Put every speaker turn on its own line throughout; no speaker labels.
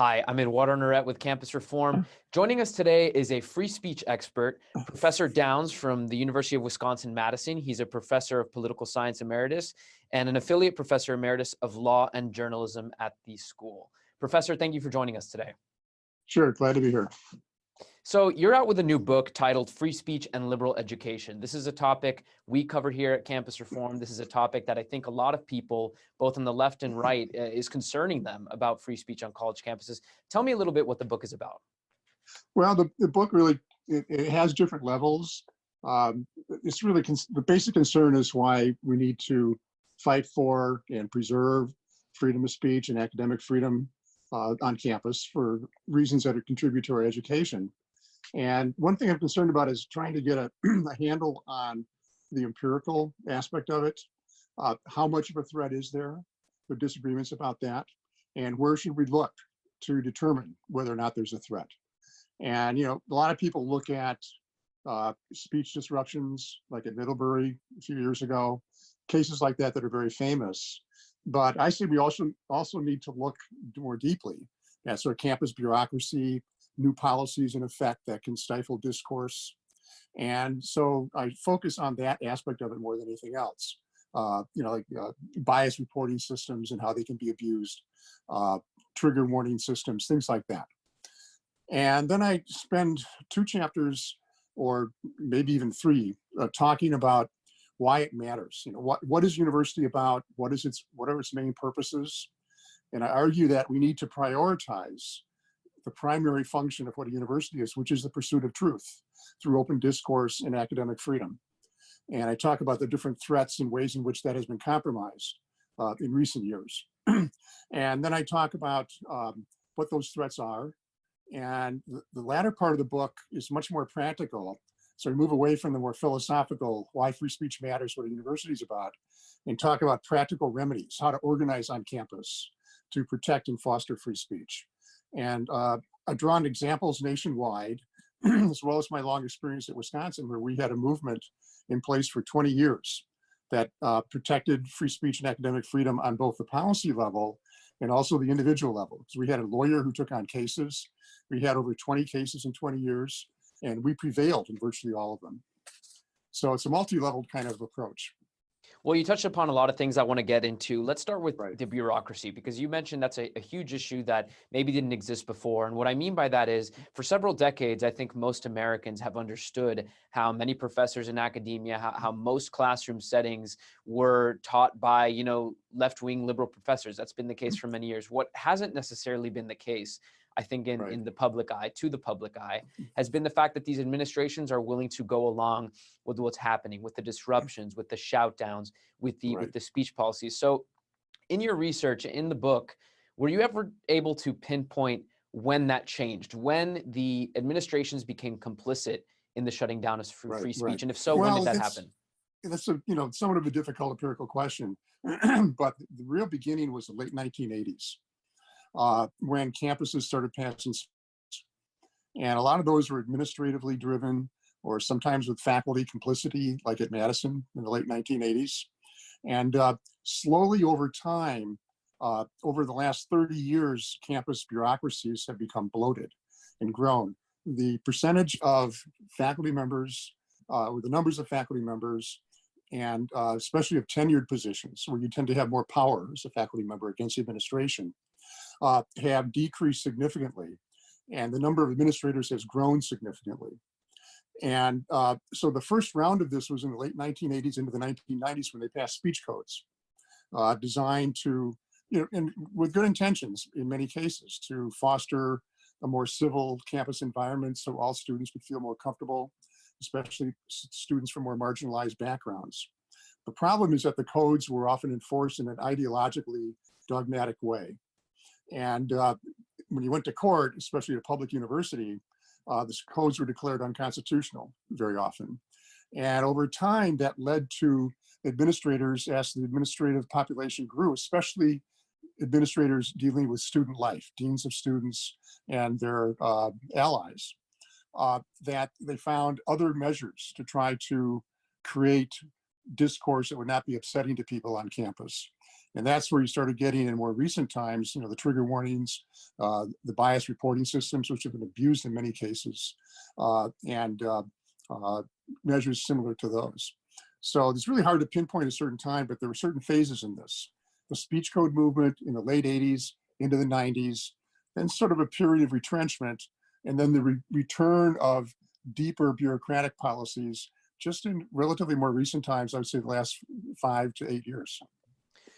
Hi, I'm Eduardo Norette with Campus Reform. Joining us today is a free speech expert, Professor Downs from the University of Wisconsin-Madison. He's a professor of political science emeritus and an affiliate professor emeritus of law and journalism at the school. Professor, thank you for joining us today.
Sure, glad to be here.
So you're out with a new book titled Free Speech and Liberal Education. This is a topic we cover here at Campus Reform. This is a topic that I think a lot of people, both on the left and right, is concerning them about free speech on college campuses. Tell me a little bit what the book is about.
Well, the book really, it has different levels. It's really, the basic concern is why we need to fight for and preserve freedom of speech and academic freedom on campus for reasons that contribute to our education. And one thing I'm concerned about is trying to get a handle on the empirical aspect of it. How much of a threat is there? The disagreements about that. And where should we look to determine whether or not there's a threat? And, you know, a lot of people look at speech disruptions like at Middlebury a few years ago, cases like that that are very famous. But I say we also need to look more deeply at sort of campus bureaucracy, new policies in effect that can stifle discourse. And so I focus on that aspect of it more than anything else. Bias reporting systems and how they can be abused, trigger warning systems, things like that. And then I spend 2 chapters, or maybe even 3, talking about why it matters. You know, what is university about? What are its main purposes? And I argue that we need to prioritize the primary function of what a university is, which is the pursuit of truth through open discourse and academic freedom. And I talk about the different threats and ways in which that has been compromised in recent years. And then I talk about what those threats are. And the latter part of the book is much more practical. So I move away from the more philosophical, why free speech matters, what a university is about, and talk about practical remedies, how to organize on campus to protect and foster free speech. And I've drawn examples nationwide, as well as my long experience at Wisconsin, where we had a movement in place for 20 years that protected free speech and academic freedom on both the policy level and also the individual level. So we had a lawyer who took on cases. We had over 20 cases in 20 years, and we prevailed in virtually all of them. So it's a multi-level kind of approach.
Well, you touched upon a lot of things I want to get into. Let's start with
Right.
the bureaucracy, because you mentioned that's a huge issue that maybe didn't exist before. And what I mean by that is, for several decades, I think most Americans have understood how many professors in academia, how most classroom settings were taught by, you know, left-wing liberal professors. That's been the case for many years. What hasn't necessarily been the case, I think, in the public eye, to the public eye, has been the fact that these administrations are willing to go along with what's happening, with the disruptions, with the shout downs, with the speech policies. So in your research, in the book, were you ever able to pinpoint when that changed, when the administrations became complicit in the shutting down of free speech?
Right.
And if so, when did that happen?
That's somewhat of a difficult empirical question, but the real beginning was the late 1980s. When campuses started passing, and a lot of those were administratively driven, or sometimes with faculty complicity, like at Madison in the late 1980s. And slowly over time, over the last 30 years, campus bureaucracies have become bloated and grown. The percentage of faculty members, or the numbers of faculty members, and especially of tenured positions, where you tend to have more power as a faculty member against the administration, have decreased significantly, and the number of administrators has grown significantly. And so the first round of this was in the late 1980s into the 1990s, when they passed speech codes designed to, and with good intentions in many cases, to foster a more civil campus environment so all students would feel more comfortable, especially students from more marginalized backgrounds. The problem is that the codes were often enforced in an ideologically dogmatic way. And when you went to court, especially at a public university, the codes were declared unconstitutional very often. And over time, that led to administrators, as the administrative population grew, especially administrators dealing with student life, deans of students and their allies, that they found other measures to try to create discourse that would not be upsetting to people on campus. And that's where you started getting in more recent times, the trigger warnings, the bias reporting systems, which have been abused in many cases, and measures similar to those. So it's really hard to pinpoint a certain time, but there were certain phases in this. The speech code movement in the late 80s into the 90s, then sort of a period of retrenchment, and then the return of deeper bureaucratic policies just in relatively more recent times, I would say the last 5 to 8 years.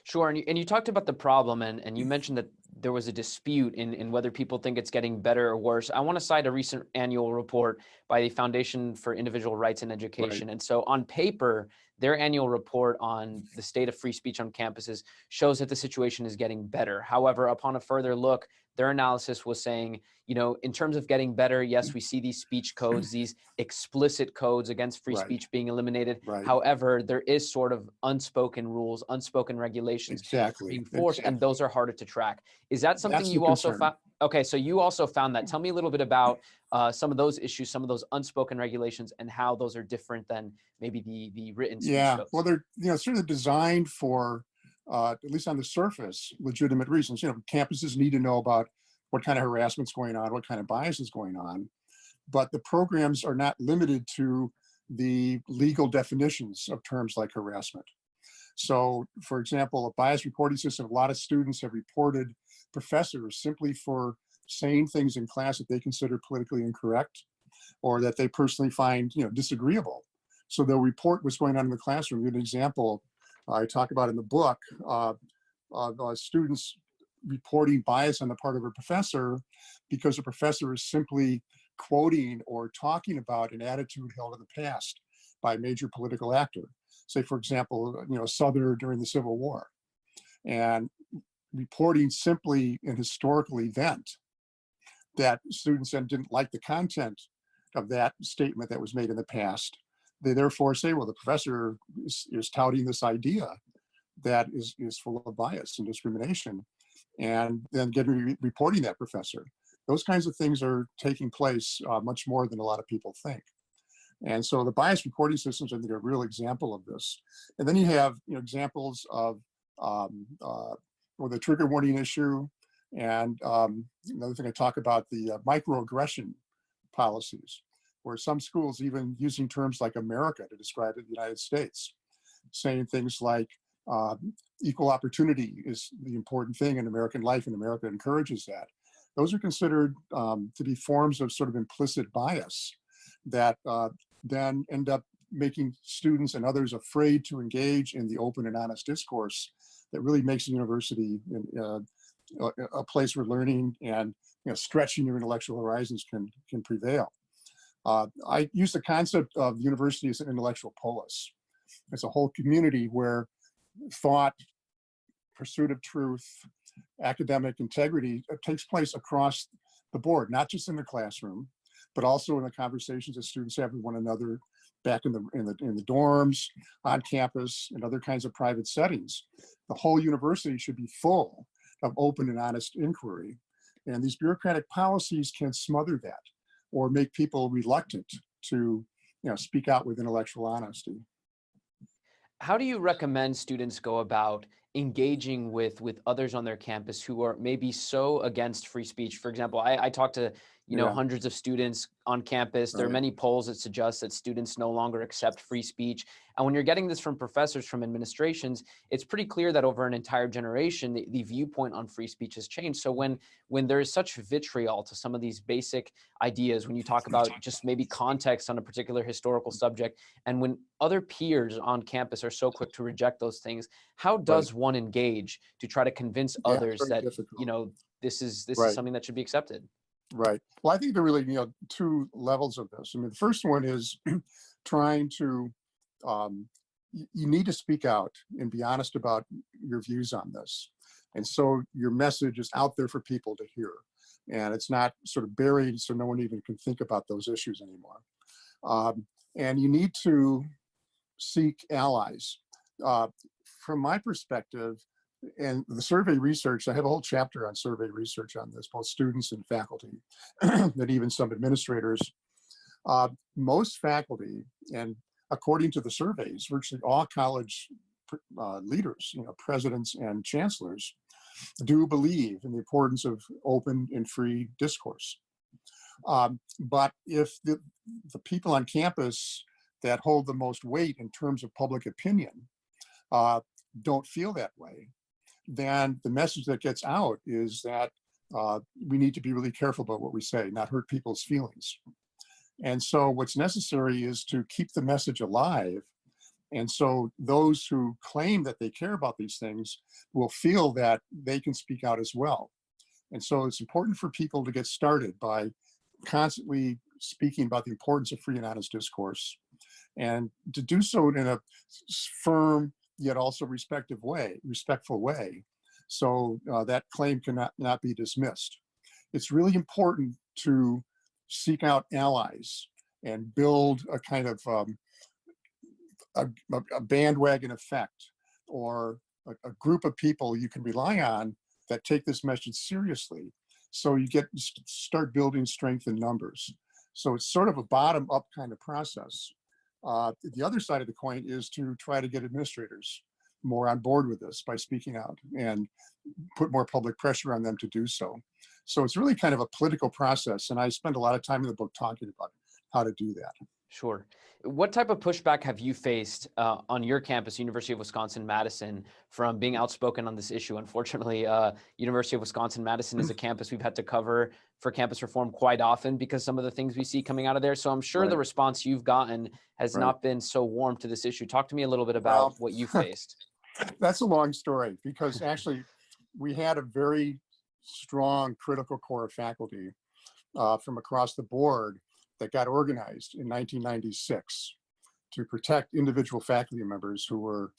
Sure. And you talked about the problem, and you mentioned that there was a dispute in whether people think it's getting better or worse. I want to cite a recent annual report by the Foundation for Individual Rights in Education.
Right.
And so on paper, their annual report on the state of free speech on campuses shows that the situation is getting better. However, upon a further look, their analysis was saying, in terms of getting better, yes, we see these speech codes, these explicit codes against free
Right.
speech being eliminated.
Right.
However, there is sort of unspoken rules, unspoken regulations
Exactly.
being forced, and those are harder to track. Is that something
That's the
you also
concern.
found? Okay, so you also found that. Tell me a little bit about some of those issues, some of those unspoken regulations, and how those are different than maybe the written speech
Yeah,
codes.
well, they're sort of designed for, at least on the surface, legitimate reasons. Campuses need to know about what kind of harassment's going on, what kind of bias is going on, but the programs are not limited to the legal definitions of terms like harassment. So, for example, a bias reporting system, a lot of students have reported professors simply for saying things in class that they consider politically incorrect or that they personally find disagreeable. So they'll report what's going on in the classroom. An example I talk about in the book, students reporting bias on the part of a professor because the professor is simply quoting or talking about an attitude held in the past by a major political actor. Say, for example, Southern during the Civil War, and reporting simply an historical event that students then didn't like the content of that statement that was made in the past. They therefore say, well, the professor is touting this idea that is full of bias and discrimination, and then reporting that professor. Those kinds of things are taking place much more than a lot of people think. And so the bias reporting systems, I think, are a real example of this. And then you have examples of the trigger warning issue, and another thing I talk about, the microaggression policies, where some schools even using terms like America to describe the United States, saying things like equal opportunity is the important thing in American life, and America encourages that. Those are considered to be forms of sort of implicit bias that then end up making students and others afraid to engage in the open and honest discourse that really makes the university a place where learning and stretching your intellectual horizons can prevail. I use the concept of the university as an intellectual polis. It's a whole community where thought, pursuit of truth, academic integrity takes place across the board, not just in the classroom, but also in the conversations that students have with one another back in the dorms, on campus, and other kinds of private settings. The whole university should be full of open and honest inquiry. And these bureaucratic policies can smother that or make people reluctant to speak out with intellectual honesty.
How do you recommend students go about engaging with others on their campus who are maybe so against free speech? For example, I talk to hundreds of students on campus. There are many polls that suggest that students no longer accept free speech. And when you're getting this from professors, from administrations, it's pretty clear that over an entire generation, the viewpoint on free speech has changed. So when there is such vitriol to some of these basic ideas, when you talk about just maybe context on a particular historical subject, and when other peers on campus are so quick to reject those things, how does one engage to try to convince others that difficult. This is something that should be accepted?
Right. Well, I think there are really two levels of this. I mean, the first one is trying to you need to speak out and be honest about your views on this, and so your message is out there for people to hear, and it's not sort of buried so no one even can think about those issues anymore. And you need to seek allies. From my perspective, and the survey research, I have a whole chapter on survey research on this, both students and faculty, and even some administrators. Most faculty, and according to the surveys, virtually all college leaders, presidents and chancellors, do believe in the importance of open and free discourse. But if the people on campus that hold the most weight in terms of public opinion don't feel that way, then the message that gets out is that we need to be really careful about what we say, not hurt people's feelings. And so what's necessary is to keep the message alive. And so those who claim that they care about these things will feel that they can speak out as well. And so it's important for people to get started by constantly speaking about the importance of free and honest discourse, and to do so in a firm yet also respectful way, so that claim cannot be dismissed. It's really important to seek out allies and build a kind of a bandwagon effect, or a group of people you can rely on that take this message seriously. So you start building strength in numbers. So it's sort of a bottom-up kind of process. The other side of the coin is to try to get administrators more on board with this by speaking out and put more public pressure on them to do so. So it's really kind of a political process, and I spend a lot of time in the book talking about how to do that.
Sure. What type of pushback have you faced on your campus, University of Wisconsin-Madison, from being outspoken on this issue? Unfortunately, University of Wisconsin-Madison is a campus we've had to cover for campus reform quite often because some of the things we see coming out of there. So I'm sure the response you've gotten has not been so warm to this issue. Talk to me a little bit about what you faced.
That's a long story, because actually we had a very strong critical core of faculty from across the board that got organized in 1996 to protect individual faculty members who were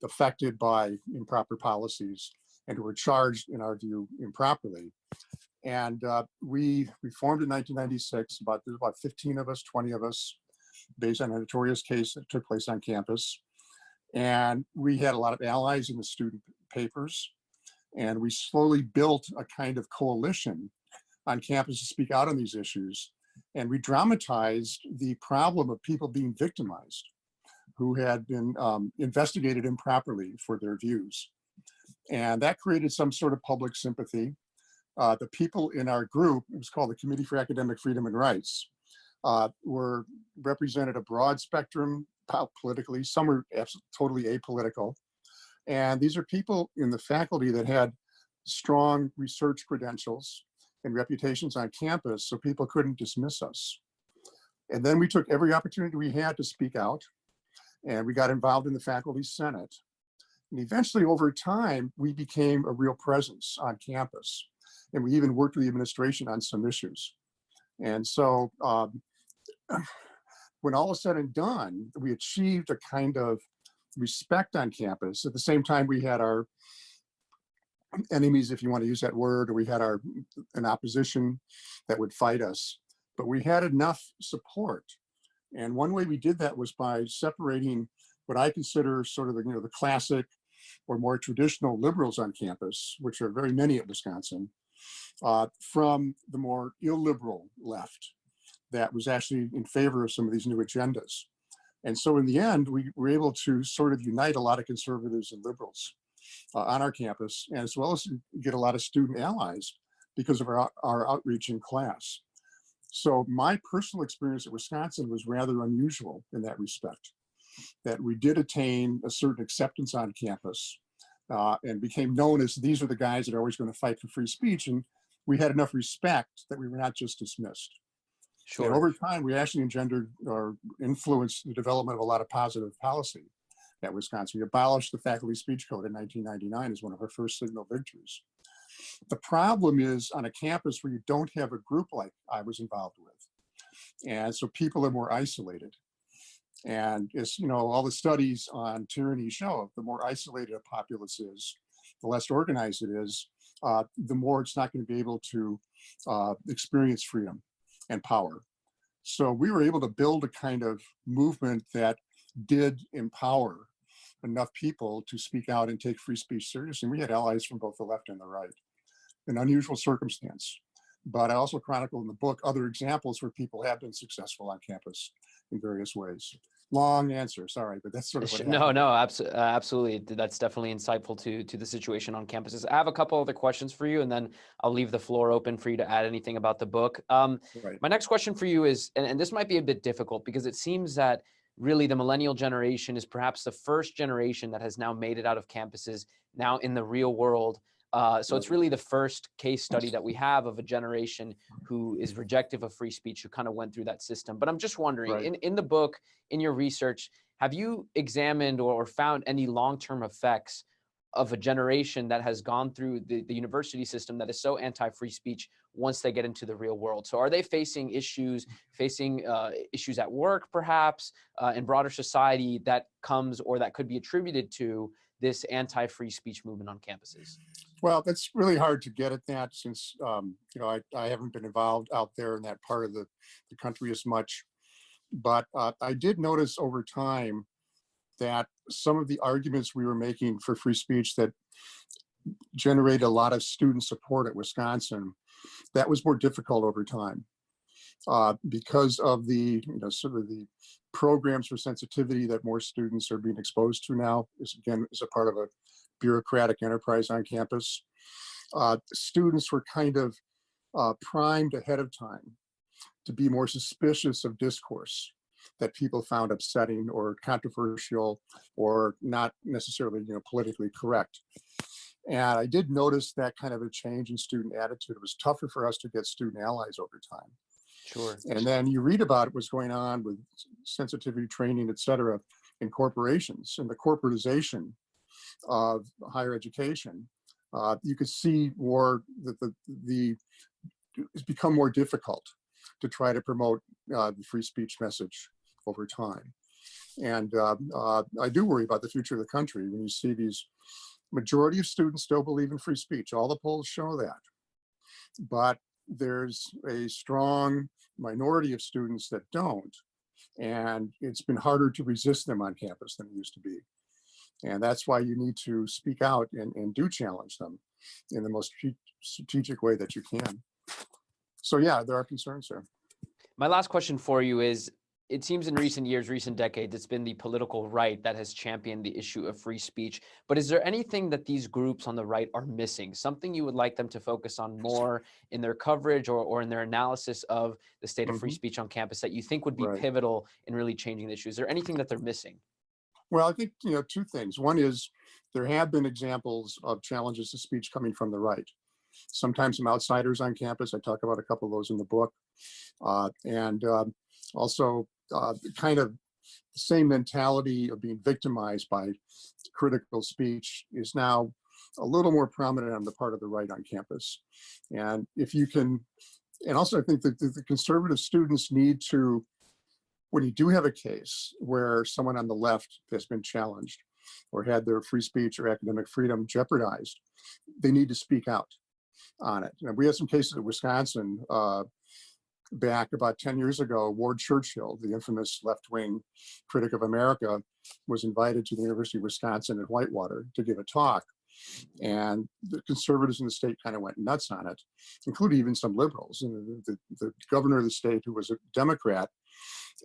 affected by improper policies and who were charged, in our view, improperly. And we formed in 1996, there's about 15 of us, 20 of us, based on a notorious case that took place on campus. And we had a lot of allies in the student papers. And we slowly built a kind of coalition on campus to speak out on these issues. And we dramatized the problem of people being victimized who had been investigated improperly for their views. And that created some sort of public sympathy. The people in our group, it was called the Committee for Academic Freedom and Rights, represented a broad spectrum politically. Some were totally apolitical. And these are people in the faculty that had strong research credentials and reputations on campus, so people couldn't dismiss us. And then we took every opportunity we had to speak out, and we got involved in the faculty senate. And eventually, over time, we became a real presence on campus, and we even worked with the administration on some issues. And so when all is said and done, we achieved a kind of respect on campus. At the same time, we had our enemies, if you want to use that word, or we had an opposition that would fight us, but we had enough support. And one way we did that was by separating what I consider sort of the classic or more traditional liberals on campus, which are very many at Wisconsin, from the more illiberal left that was actually in favor of some of these new agendas. And so in the end, we were able to sort of unite a lot of conservatives and liberals on our campus, as well as get a lot of student allies because of our outreach in class. So my personal experience at Wisconsin was rather unusual in that respect, that we did attain a certain acceptance on campus and became known as these are the guys that are always going to fight for free speech. And we had enough respect that we were not just dismissed.
Sure.
And over time, we actually engendered or influenced the development of a lot of positive policy at Wisconsin. We abolished the faculty speech code in 1999 as one of our first signal victories. The problem is on a campus where you don't have a group like I was involved with. And so people are more isolated. And as all the studies on tyranny show, the more isolated a populace is, the less organized it is, the more it's not going to be able to experience freedom and power. So we were able to build a kind of movement that did empower enough people to speak out and take free speech seriously. And we had allies from both the left and the right. An unusual circumstance. But I also chronicle in the book other examples where people have been successful on campus in various ways. Long answer, sorry, but that's sort of what
No,
happened.
no, absolutely. That's definitely insightful to the situation on campuses. I have a couple other questions for you, and then I'll leave the floor open for you to add anything about the book.
Right.
My next question for you is, and this might be a bit difficult because it seems that really the millennial generation is perhaps the first generation that has now made it out of campuses, now in the real world. So it's really the first case study that we have of a generation who is rejective of free speech, who kind of went through that system. But I'm just wondering,
Right.
in the book, in your research, have you examined or found any long-term effects of a generation that has gone through the university system that is so anti-free speech once they get into the real world? So are they facing issues at work, perhaps, in broader society that comes or that could be attributed to this anti-free speech movement on campuses?
Well, that's really hard to get at that since, I haven't been involved out there in that part of the country as much. But I did notice over time that some of the arguments we were making for free speech that generated a lot of student support at Wisconsin, that was more difficult over time because of the, sort of the programs for sensitivity that more students are being exposed to now, is a part of a bureaucratic enterprise on campus. Students were kind of primed ahead of time to be more suspicious of discourse that people found upsetting or controversial or not necessarily, politically correct. And I did notice that kind of a change in student attitude. It was tougher for us to get student allies over time.
Sure.
And then you read about what's going on with sensitivity training, et cetera, in corporations and the corporatization of higher education. You could see more that it's become more difficult to try to promote the free speech message over time. And I do worry about the future of the country when you see these majority of students still believe in free speech. All the polls show that. But there's a strong minority of students that don't. And it's been harder to resist them on campus than it used to be. And that's why you need to speak out and do challenge them in the most strategic way that you can. So yeah, there are concerns there.
My last question for you is, it seems in recent years, recent decades, it's been the political right that has championed the issue of free speech. But is there anything that these groups on the right are missing? Something you would like them to focus on more in their coverage or in their analysis of the state of free speech on campus that you think would be
Right.
pivotal in really changing the issue? Is there anything that they're missing?
Well, I think, two things. One is there have been examples of challenges to speech coming from the right. Sometimes some outsiders on campus. I talk about a couple of those in the book. And also kind of the same mentality of being victimized by critical speech is now a little more prominent on the part of the right on campus. And if you can, and also I think that the conservative students need to, when you do have a case where someone on the left has been challenged or had their free speech or academic freedom jeopardized, they need to speak out on it. And we had some cases in Wisconsin back about 10 years ago. Ward Churchill, the infamous left-wing critic of America, was invited to the University of Wisconsin at Whitewater to give a talk. And the conservatives in the state kind of went nuts on it, including even some liberals. And the governor of the state, who was a Democrat,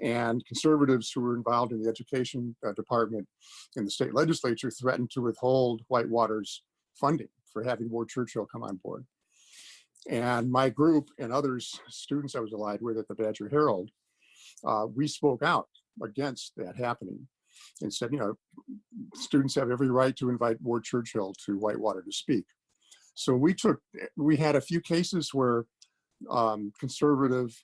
and conservatives who were involved in the education department in the state legislature threatened to withhold Whitewater's funding for having Ward Churchill come on board. And my group and others, students I was allied with at the Badger Herald, we spoke out against that happening and said, students have every right to invite Ward Churchill to Whitewater to speak. So we had a few cases where conservative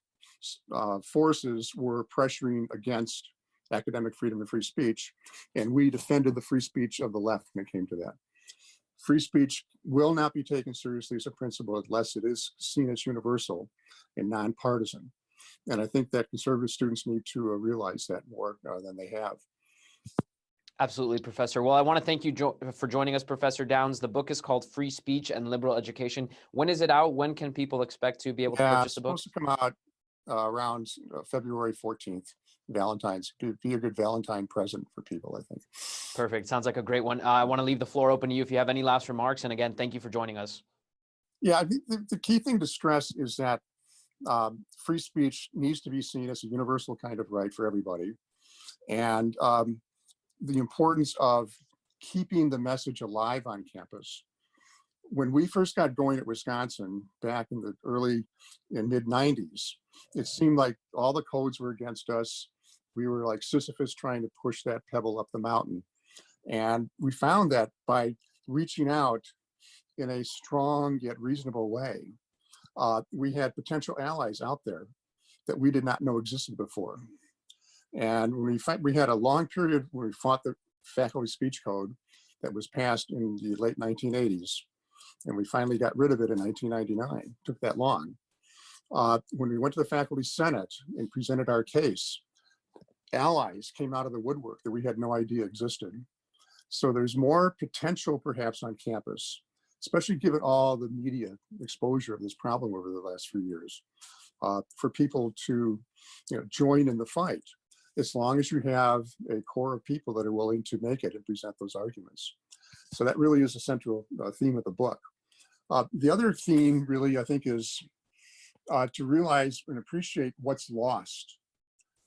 forces were pressuring against academic freedom and free speech, and we defended the free speech of the left when it came to that. Free speech will not be taken seriously as a principle unless it is seen as universal and nonpartisan. And I think that conservative students need to realize that more than they have.
Absolutely, Professor. Well, I want to thank you for joining us, Professor Downs. The book is called Free Speech and Liberal Education. When is it out? When can people expect to be able to purchase the book?
It's supposed to come out around February 14th, Valentine's. Be a good Valentine present for people, I think.
Perfect. Sounds like a great one. I want to leave the floor open to you if you have any last remarks. And again, thank you for joining us.
Yeah, I think the key thing to stress is that free speech needs to be seen as a universal kind of right for everybody. And the importance of keeping the message alive on campus. When we first got going at Wisconsin back in the early and mid 90s, it seemed like all the codes were against us. We were like Sisyphus trying to push that pebble up the mountain. And we found that by reaching out in a strong yet reasonable way, we had potential allies out there that we did not know existed before. And when we had a long period where we fought the faculty speech code that was passed in the late 1980s, and we finally got rid of it in 1999. It took that long. When we went to the faculty senate and presented our case, allies came out of the woodwork that we had no idea existed. So there's more potential perhaps on campus, especially given all the media exposure of this problem over the last few years, for people to join in the fight, as long as you have a core of people that are willing to make it and present those arguments. So that really is a central theme of the book. The other theme really, I think, is to realize and appreciate what's lost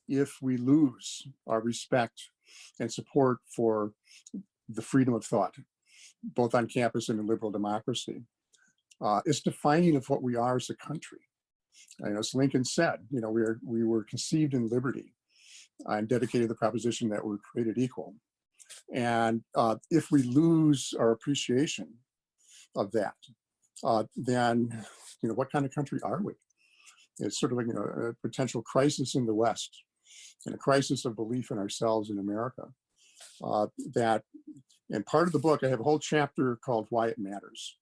if we lose our respect and support for the freedom of thought, both on campus and in liberal democracy. It's defining of what we are as a country. And as Lincoln said, we were conceived in liberty and dedicated to the proposition that we're created equal. And if we lose our appreciation of that, then what kind of country are we? It's sort of like a potential crisis in the West and a crisis of belief in ourselves in America. And part of the book, I have a whole chapter called Why It Matters.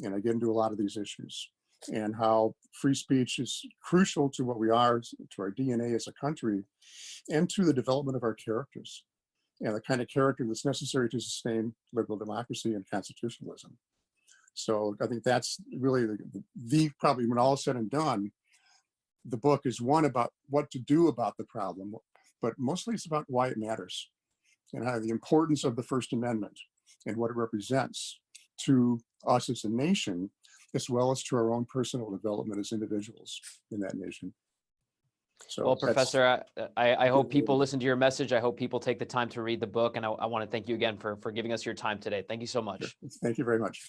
And I get into a lot of these issues and how free speech is crucial to what we are, to our DNA as a country, and to the development of our characters and the kind of character that's necessary to sustain liberal democracy and constitutionalism. So I think that's really the probably when all is said and done, the book is one about what to do about the problem, but mostly it's about why it matters and how the importance of the First Amendment and what it represents to us as a nation, as well as to our own personal development as individuals in that nation. So
well, Professor, I hope people listen to your message. I hope people take the time to read the book. And I want to thank you again for giving us your time today. Thank you so much.
Thank you very much.